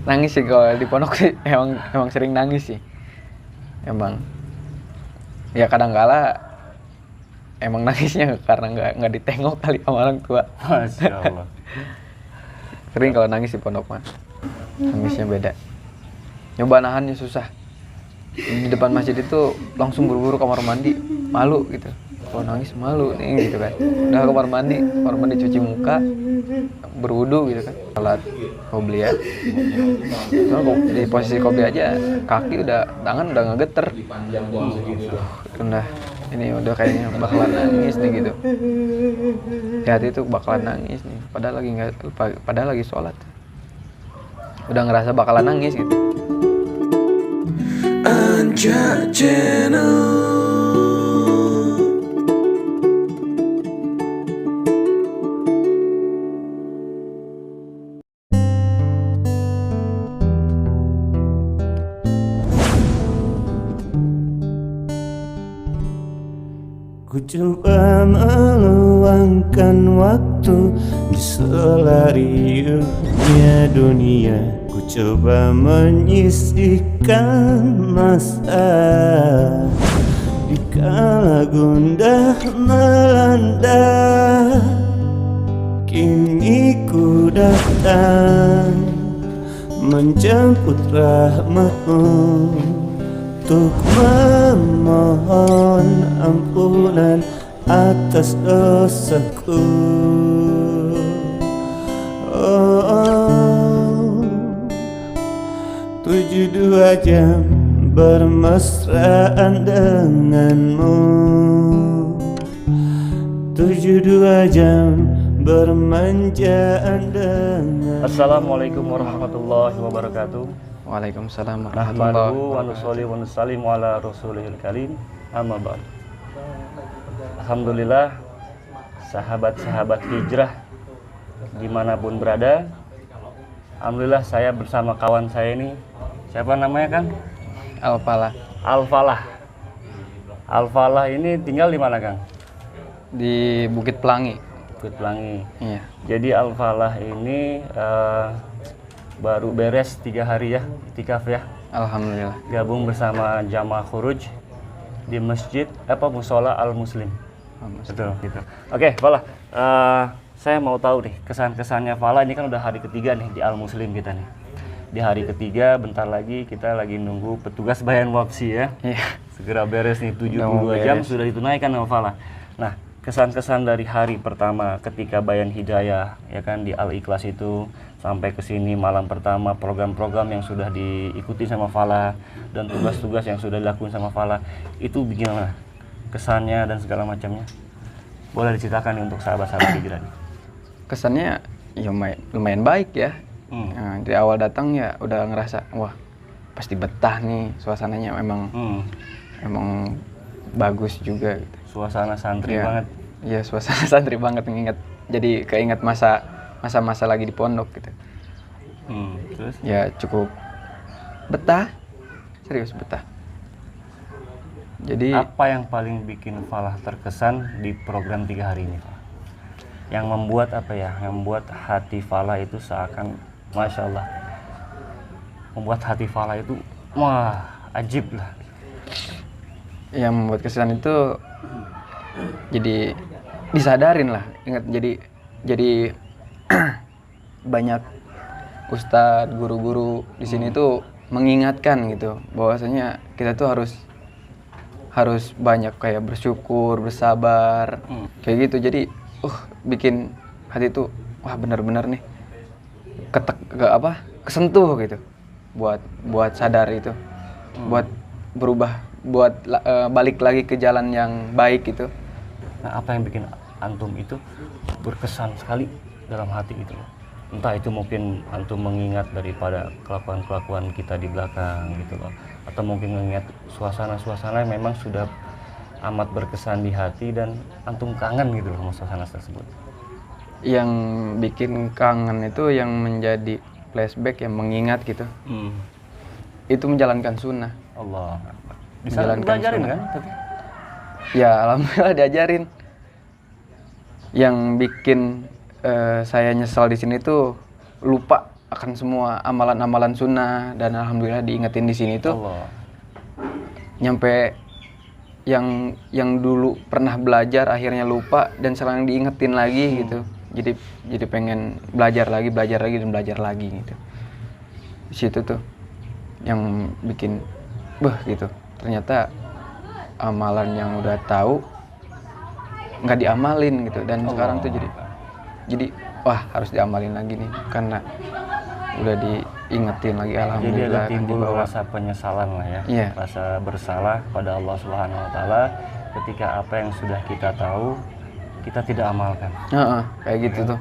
Nangis sih kalau di pondok sih, emang sering nangis sih. Emang. Ya kadang-kala emang nangisnya karena nggak ditengok kali sama orang tua. Masya Allah. Sering kalau nangis di pondok mah. Nangisnya beda. Nyoba nahannya susah. Di depan masjid itu langsung buru-buru kamar mandi, malu gitu. Kalau nangis malu nih gitu kan. Udah kamar mandi cuci muka, berwudu gitu kan. Salat qobliyah. Soalnya di posisi qobliyah aja tangan udah ngegeter. Udah ini udah kayaknya bakalan nangis nih gitu. Di hati itu bakalan nangis nih. Padahal lagi sholat. Udah ngerasa bakalan nangis gitu. Anja Channel. Ku coba meluangkan waktu di selariumnya dunia. Ku coba menyisihkan masa dikala gundah melanda. Kini ku datang menjemput rahmatmu untuk memohon ampunan atas dosaku. Oh, 72 jam bermesraan denganmu, 72 jam bermanjaan dengan. Assalamualaikum warahmatullahi wabarakatuh. Waalaikumsalam warahmatullahi Nahmaduhu wa wabarakatuh. nusolli wa nusallimu ala rasulihil karim. Amma ba'd. Alhamdulillah, sahabat-sahabat hijrah dimanapun berada, alhamdulillah saya bersama kawan saya ini. Siapa namanya Kang? Al-Falah Al-Falah ini tinggal di mana Kang? di Bukit Pelangi. Bukit Pelangi. Iya. Jadi Al-Falah ini baru beres 3 hari ya, itikaf ya. Alhamdulillah. Gabung bersama Jamaah Khuruj di masjid Musola Al Muslim. Betul gitu. Oke, Falah. Saya mau tahu nih kesan-kesannya Falah. Ini kan udah hari ketiga nih di Al Muslim kita nih. Di hari ketiga bentar lagi kita lagi nunggu petugas bayan wapsi ya. Iya. Segera beres nih, 72 jam sudah ditunaikan sama Falah. Nah, kesan-kesan dari hari pertama ketika bayan hidayah ya kan di Al Ikhlas itu sampai ke sini malam pertama, program-program yang sudah diikuti sama Falah dan tugas-tugas yang sudah dilakukan sama Falah, itu bagaimana kesannya dan segala macamnya? Boleh diceritakan nih untuk sahabat-sahabat hijrah nih. Kesannya ya lumayan baik ya. Nah, dari awal datang ya udah ngerasa wah pasti betah nih, suasananya emang bagus juga gitu. Suasana santri Ya, banget. iya suasana santri banget, keinget masa-masa lagi di pondok gitu. Terus? Ya cukup betah, serius betah. Jadi Apa yang paling bikin Falah terkesan di program 3 hari ini, Falah? Yang membuat yang membuat hati Falah itu seakan, Masya Allah, membuat hati Falah itu wah ajib lah. yang membuat kesan itu jadi disadarin lah, ingat jadi banyak ustadz, guru-guru di sini tuh mengingatkan gitu bahwasanya kita tuh harus banyak kayak bersyukur, bersabar, kayak gitu. Jadi bikin hati tuh wah benar-benar nih kesentuh gitu buat sadar itu, buat berubah, buat balik lagi ke jalan yang baik gitu. Nah, apa yang bikin antum itu berkesan sekali dalam hati gitu loh? Entah itu mungkin antum mengingat daripada kelakuan-kelakuan kita di belakang gitu loh, atau mungkin mengingat suasana-suasana yang memang sudah amat berkesan di hati dan antum kangen gitu loh sama suasana tersebut. Yang bikin kangen itu yang menjadi flashback, yang mengingat gitu. Itu menjalankan sunnah. Allah. Bisa belajarin kan? Tapi ya alhamdulillah diajarin. Yang bikin saya nyesal di sini tuh lupa akan semua amalan-amalan sunnah, dan alhamdulillah diingetin di sini tuh Allah. nyampe yang dulu pernah belajar akhirnya lupa dan sekarang diingetin lagi gitu. Jadi pengen belajar lagi dan belajar lagi gitu. Di situ tuh yang bikin gitu. Ternyata amalan yang udah tahu nggak diamalin gitu, dan sekarang tuh jadi wah harus diamalin lagi nih karena udah diingetin lagi, Jadi ada alhamdulillah. timbul dibawa. rasa penyesalan lah ya, Iya. rasa bersalah pada Allah Subhanahu Wa Taala ketika apa yang sudah kita tahu kita tidak amalkan. Heeh, kayak gitu tuh.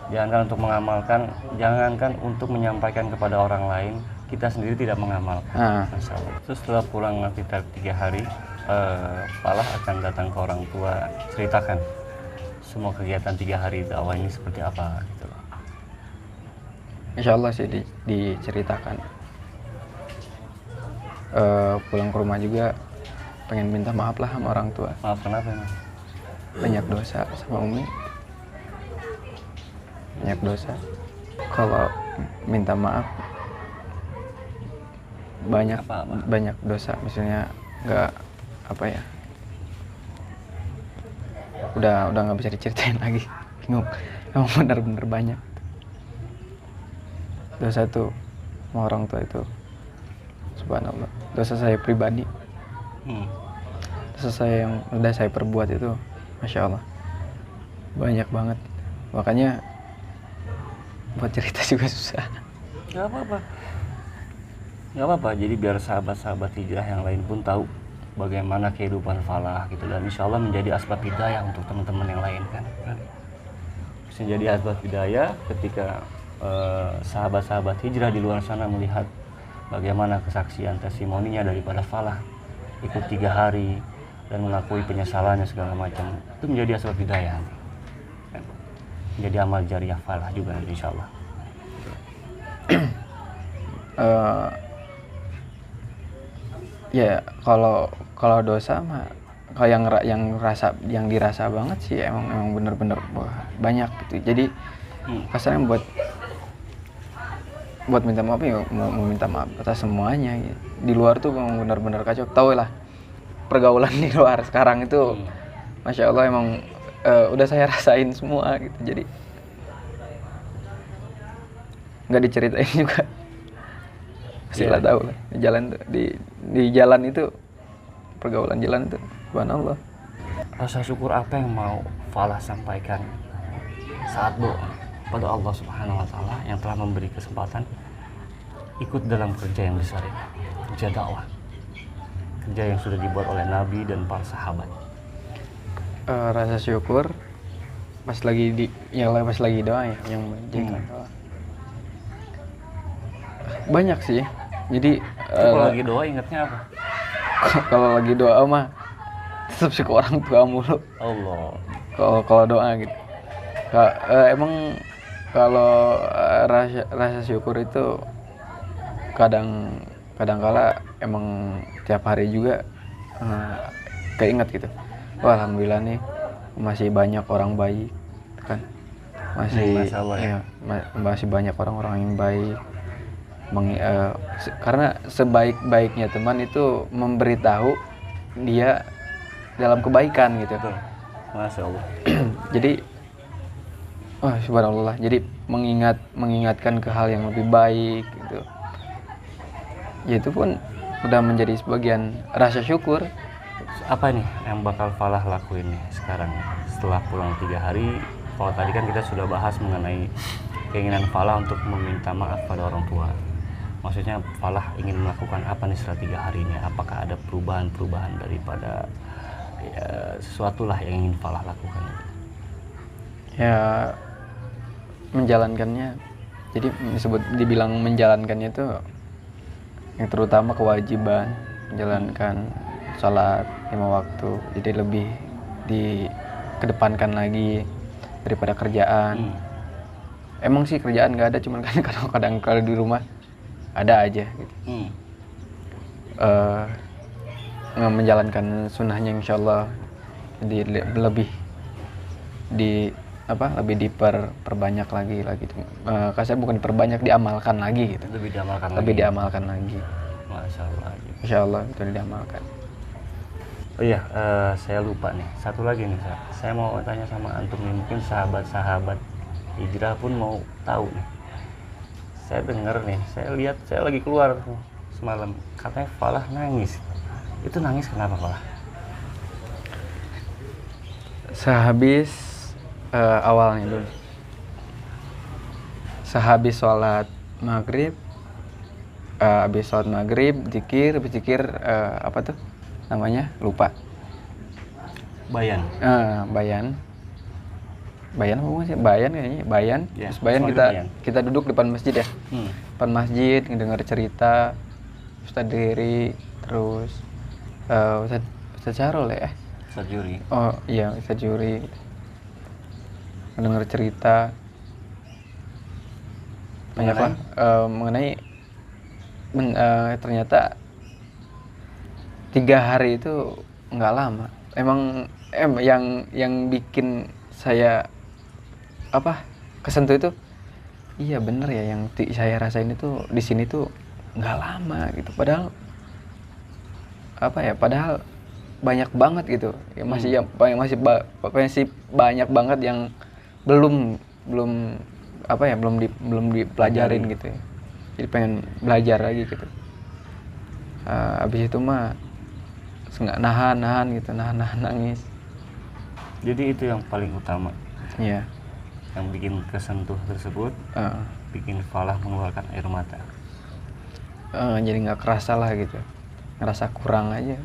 Jangankan untuk mengamalkan, jangankan untuk menyampaikan kepada orang lain, kita sendiri tidak mengamalkan. Nah. Masya Allah. Terus setelah pulang aktivitas 3 hari, Falah akan datang ke orang tua, ceritakan semua kegiatan 3 hari dakwah ini seperti apa gitu loh. Insya Allah sih diceritakan. Pulang ke rumah juga pengen minta maaf lah sama orang tua. Maaf kenapa emang? Banyak dosa sama Umi. Banyak dosa. Kalau minta maaf banyak dosa, misalnya nggak apa ya, udah nggak bisa diceritain lagi, bingung. Emang benar-benar banyak dosa tuh sama orang tua itu, subhanallah. Dosa saya pribadi, dosa saya yang udah saya perbuat itu, masya Allah banyak banget. Makanya buat cerita juga susah. Gak apa-apa. Gak apa-apa, jadi biar sahabat-sahabat hijrah yang lain pun tahu bagaimana kehidupan Falah gitu, dan insya Allah menjadi asbab hidayah untuk teman-teman yang lain kan. Bisa jadi asbab hidayah ketika sahabat-sahabat hijrah di luar sana melihat bagaimana kesaksian testimoninya daripada Falah ikut 3 hari dan mengakui penyesalannya segala macam, itu menjadi asbab hidayah, menjadi amal jariah Falah juga insya Allah. Ya kalau dosa mah kalau yang dirasa banget sih emang bener-bener banyak gitu. Jadi kasarnya buat minta maaf ya mau minta maaf atas semuanya gitu. Di luar tuh emang bener-bener kacau. Tau lah pergaulan di luar sekarang itu masya Allah emang udah saya rasain semua gitu. Jadi nggak diceritain juga. Pastilah tahu lah di jalan itu, pergaulan jalan itu, subhanallah. Rasa syukur apa yang mau Falah sampaikan saat doa pada Allah Subhanahu Wa Taala yang telah memberi kesempatan ikut dalam kerja yang besar ini, kerja dakwah, kerja yang sudah dibuat oleh Nabi dan para sahabat? Rasa syukur pas lagi pas lagi doa ya, yang menjaga doa. Banyak sih. Jadi Kalau lagi doa ingatnya apa? kalau lagi doa mah tetap syukur orang tua mulu. Allah. Kalau doa gitu. Emang kalau rasa syukur itu kadang kala emang tiap hari juga keinget gitu. Wah, alhamdulillah nih masih banyak orang baik kan. Masih ya, masih banyak orang-orang yang baik. Karena sebaik-baiknya teman itu memberitahu dia dalam kebaikan gitu. Masya Allah. Jadi wah subhanallah, jadi mengingatkan ke hal yang lebih baik gitu. Ya itu pun udah menjadi sebagian rasa syukur. Apa nih yang bakal Falah lakuin nih sekarang setelah pulang 3 hari? Kalau tadi kan kita sudah bahas mengenai keinginan Falah untuk meminta maaf pada orang tua. Maksudnya Falah ingin melakukan apa nih setelah 3 hari ini? Apakah ada perubahan-perubahan daripada sesuatu lah yang ingin Falah lakukan? Ya menjalankannya. Jadi dibilang menjalankannya itu yang terutama kewajiban, menjalankan sholat 5 waktu. Jadi lebih dikedepankan lagi daripada kerjaan. Emang sih kerjaan nggak ada, cuman kan kadang kalau di rumah ada aja gitu. Menjalankan sunnahnya insyaallah jadi lebih lebih diperbanyak lagi gitu. Kasih bukan diperbanyak, diamalkan lagi gitu. Lebih diamalkan Lebih lagi. diamalkan lagi. Masya Allah. Insya Allah itu diamalkan. Oh iya, saya lupa nih. Satu lagi nih, saya mau tanya sama antum nih. Mungkin sahabat-sahabat hijrah pun mau tahu nih. Saya dengar nih, saya lihat, saya lagi keluar tuh semalam. Katanya Falah nangis. Itu nangis kenapa Falah? Sehabis awalnya dulu. Sehabis sholat maghrib, habis sholat maghrib, zikir, apa tuh namanya? Lupa. Bayan. Bayan apa sih? Bayan kayaknya. Bayan. Ya, Terus bayan soalnya kita bayan. kita duduk depan masjid ya. Depan masjid ngedenger cerita Ustadz Diri, terus Ustadz Syarul ya. Ustadz Juri. Oh iya, Ustadz Juri. Mendengar cerita banyak lah mengenai ternyata 3 hari itu nggak lama. Emang yang bikin saya kesentuh itu, iya bener ya yang saya rasain itu di sini tuh nggak lama gitu. Padahal padahal banyak banget gitu ya, masih banyak banget yang belum dipelajarin gitu ya. Jadi pengen belajar lagi gitu. Abis itu mah nggak nahan nangis. Jadi itu yang paling utama. Iya. Yang bikin kesentuh tersebut, bikin Falah mengeluarkan air mata. Jadi nggak kerasa lah gitu, ngerasa kurang aja.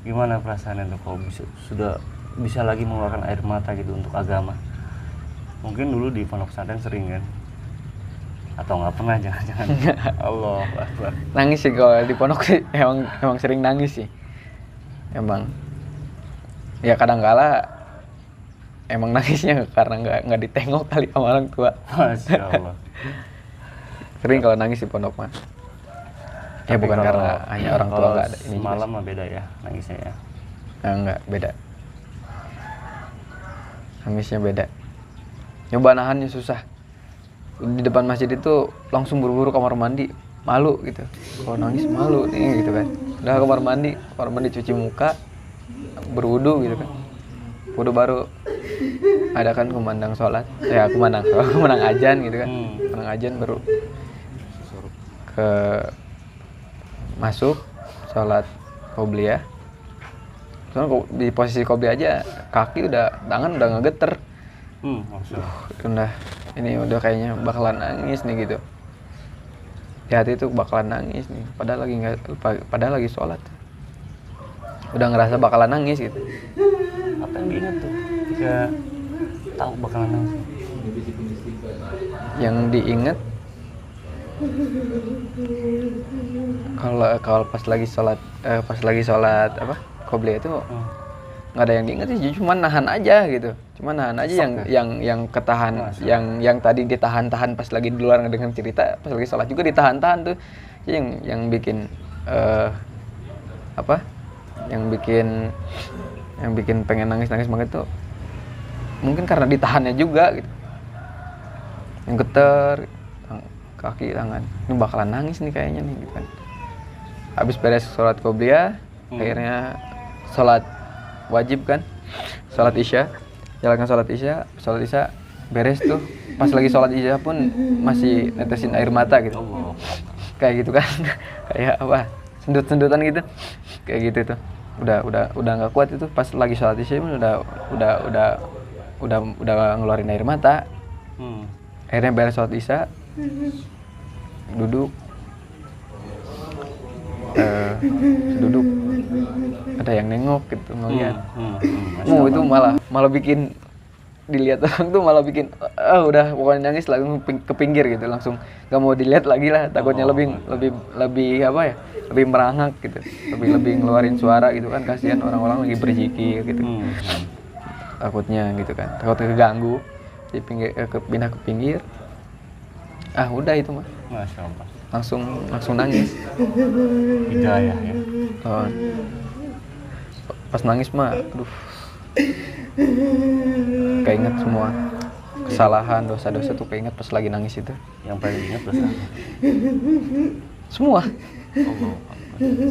Gimana perasaannya tuh kalau sudah bisa lagi mengeluarkan air mata gitu untuk agama? Mungkin dulu di pondok pesantren sering kan? Atau nggak pernah, jangan-jangan? Allah Akbar. Nangis sih kalau di pondok sih, emang sering nangis sih. Emang ya kadang-kala emang nangisnya karena nggak ditengok kali sama orang tua. Masya Allah. Sering kalau nangis di pondok mah. Ya Tapi bukan kalau- karena hanya orang tua nggak ada ini. Malam mah beda ya nangisnya ya. Enggak, beda. Nangisnya beda. Nyoba nahannya susah. Di depan masjid itu langsung buru-buru kamar mandi, malu gitu. Kalau nangis malu nih gitu kan. Udah kamar mandi cuci muka, berwudu gitu kan. Wudu baru ada kan kumandang sholat. Ya kumandang ajan gitu kan. Kumandang ajan baru ke masuk sholat qobliyah. Soalnya di posisi qobliyah aja tangan udah ngegeter. Udah kayaknya bakalan nangis nih gitu. Di hati itu bakalan nangis nih. Padahal lagi sholat. Udah ngerasa bakalan nangis gitu. Apa yang diingat tuh ketika tahu bakalan nangis? Yang diingat kalau pas lagi sholat qobliyah itu nggak ada yang diingat sih, cuma nahan aja gitu. Yang ketahan, yang tadi ditahan-tahan pas lagi di luar dengan cerita, pas lagi sholat juga ditahan-tahan tuh. Yang bikin yang bikin pengen nangis banget tuh mungkin karena ditahannya juga gitu. Yang geter kaki, tangan, ini bakalan nangis nih kayaknya nih gitu kan. Habis beres sholat qobliyah, akhirnya sholat wajib kan, sholat isya, jalankan sholat isya beres tuh. Pas lagi sholat isya pun masih netesin air mata gitu. Kayak gitu kan. Kayak sendut-sendutan gitu. Kayak gitu tuh. Udah nggak kuat itu pas lagi sholat isya pun udah ngeluarin air mata. Akhirnya beres sholat isya, duduk ada yang nengok gitu ngeliat. Itu malah bikin dilihat orang tuh malah bikin udah pokoknya nangis langsung ke pinggir gitu, langsung nggak mau dilihat lagi lah, takutnya lebih merangak gitu, lebih ngeluarin suara gitu kan, kasihan orang-orang lagi berzikir gitu. Takutnya gitu kan, takut keganggu, jadi pindah ke pinggir. Udah itu mah. Masya Allah. Langsung nangis. Hidayah ya. Pas nangis mah, aduh, keinget semua. kesalahan, dosa-dosa tuh keinget pas lagi nangis itu. Yang paling ingat dosa apa? Semua, Allah.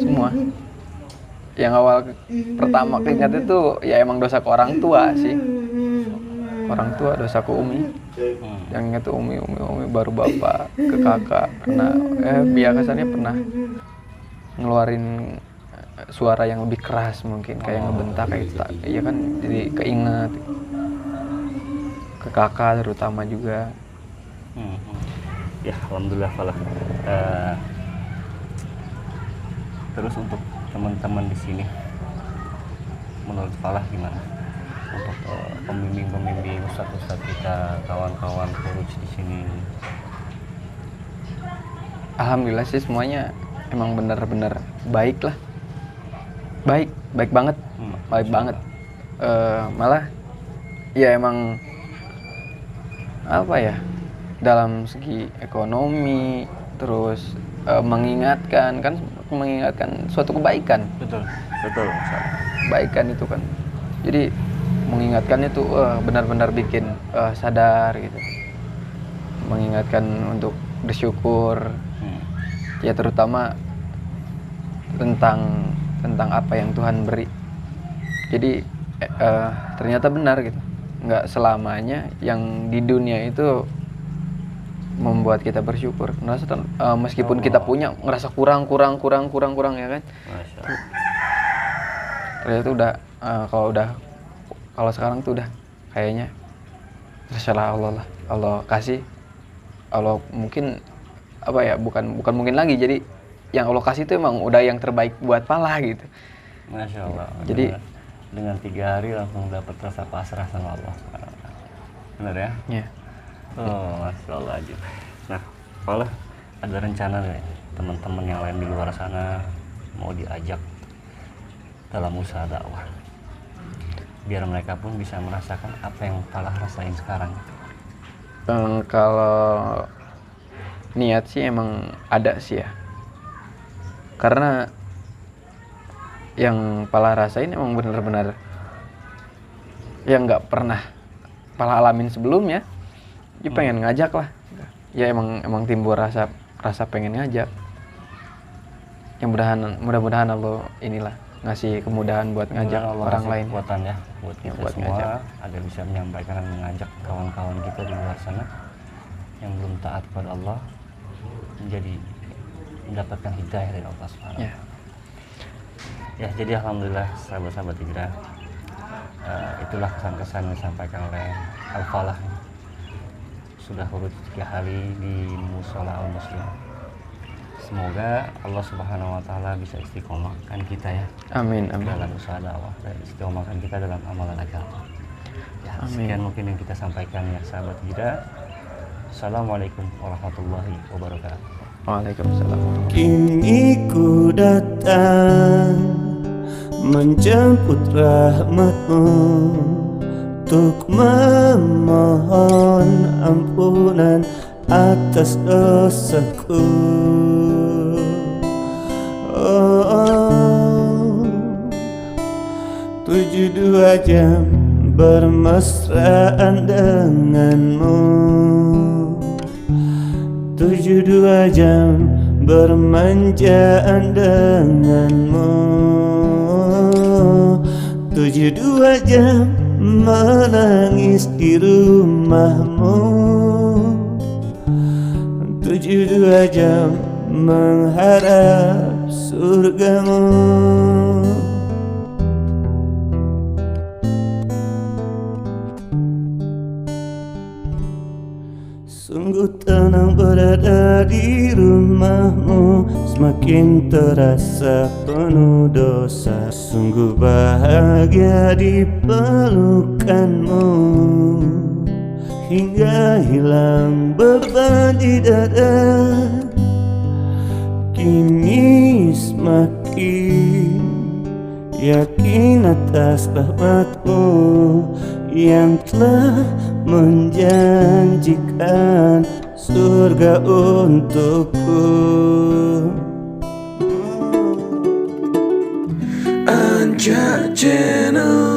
semua. Yang awal pertama keinget itu ya emang dosa ke orang tua sih. Orang tua, dosa ke Umi. Yang inget tuh Umi baru bapak ke kakak. Karena biasanya pernah ngeluarin suara yang lebih keras mungkin, kayak ngebentak kayak gitu. Iya kan, jadi keinget. Ke kakak terutama juga. Ya alhamdulillah Falah. Terus untuk teman-teman di sini, menurut Falah gimana? Untuk pembimbing ustadz kita, kawan-kawan coach di sini. Alhamdulillah sih semuanya emang benar-benar baik lah. Baik banget. Baik banget. Malah ya emang apa ya, dalam segi ekonomi, terus mengingatkan suatu kebaikan. Betul. Kebaikan itu kan, jadi mengingatkan itu benar-benar bikin sadar gitu, mengingatkan untuk bersyukur, ya terutama tentang apa yang Tuhan beri. Jadi ternyata benar gitu, nggak selamanya yang di dunia itu membuat kita bersyukur. Meskipun kita punya, ngerasa kurang ya kan. Masya Allah. Ternyata kalau sekarang tuh udah kayaknya terserah Allah lah. Allah kasih, Allah mungkin apa ya, bukan mungkin lagi. Jadi yang Allah kasih itu emang udah yang terbaik buat Falah gitu. Masya Allah. Jadi dengan 3 hari langsung dapat rasa pasrah sama Allah. Benar ya? ya. Oh, Masya Allah aja. Nah, Falah ada rencana nih teman-teman yang lain di luar sana mau diajak dalam usaha dakwah, biar mereka pun bisa merasakan apa yang Falah rasain sekarang. Kalau niat sih emang ada sih ya, karena yang Falah rasain emang benar-benar yang nggak pernah Falah alamin sebelumnya. Dia pengen ngajak lah, ya emang timbul rasa pengen ngajak. Yang mudah-mudahan Allah inilah ngasih kemudahan buat ngajak Allah orang kasih lain. kekuatan ya buat kita buat semua ngajak. agar bisa menyampaikan dan mengajak kawan-kawan kita di luar sana yang belum taat kepada Allah menjadi mendapatkan hidayah dari Allah Subhanahu. Ya, jadi alhamdulillah sahabat-sahabat Hijrah, itulah kesan-kesan yang disampaikan oleh Al-Falah. Sudah urut 3 hari di Mushola Al-Muslim. Semoga Allah Subhanahu wa taala bisa istiqomahkan kita ya. Amin. Dalam usaha dakwah dan istiqomahkan kita dalam amalan agama. Ya, Amin. sekian mungkin yang kita sampaikan ya sahabat Hijrah. Assalamualaikum warahmatullahi wabarakatuh. Waalaikumsalam. Kini ku datang menjemput rahmatmu, untuk memohon ampunan atas dosaku. 72 jam bermesraan denganmu, 72 jam bermanjaan denganmu, 72 jam menangis di rumahmu, 72 jam mengharap surgamu. Sungguh tenang berada di rumahmu, semakin terasa penuh dosa. Sungguh bahagia di pelukanmu, hingga hilang beban di dada. Kini semakin yakin atas rahmatmu yang telah menjanjikan surga untukku. Anja Channel.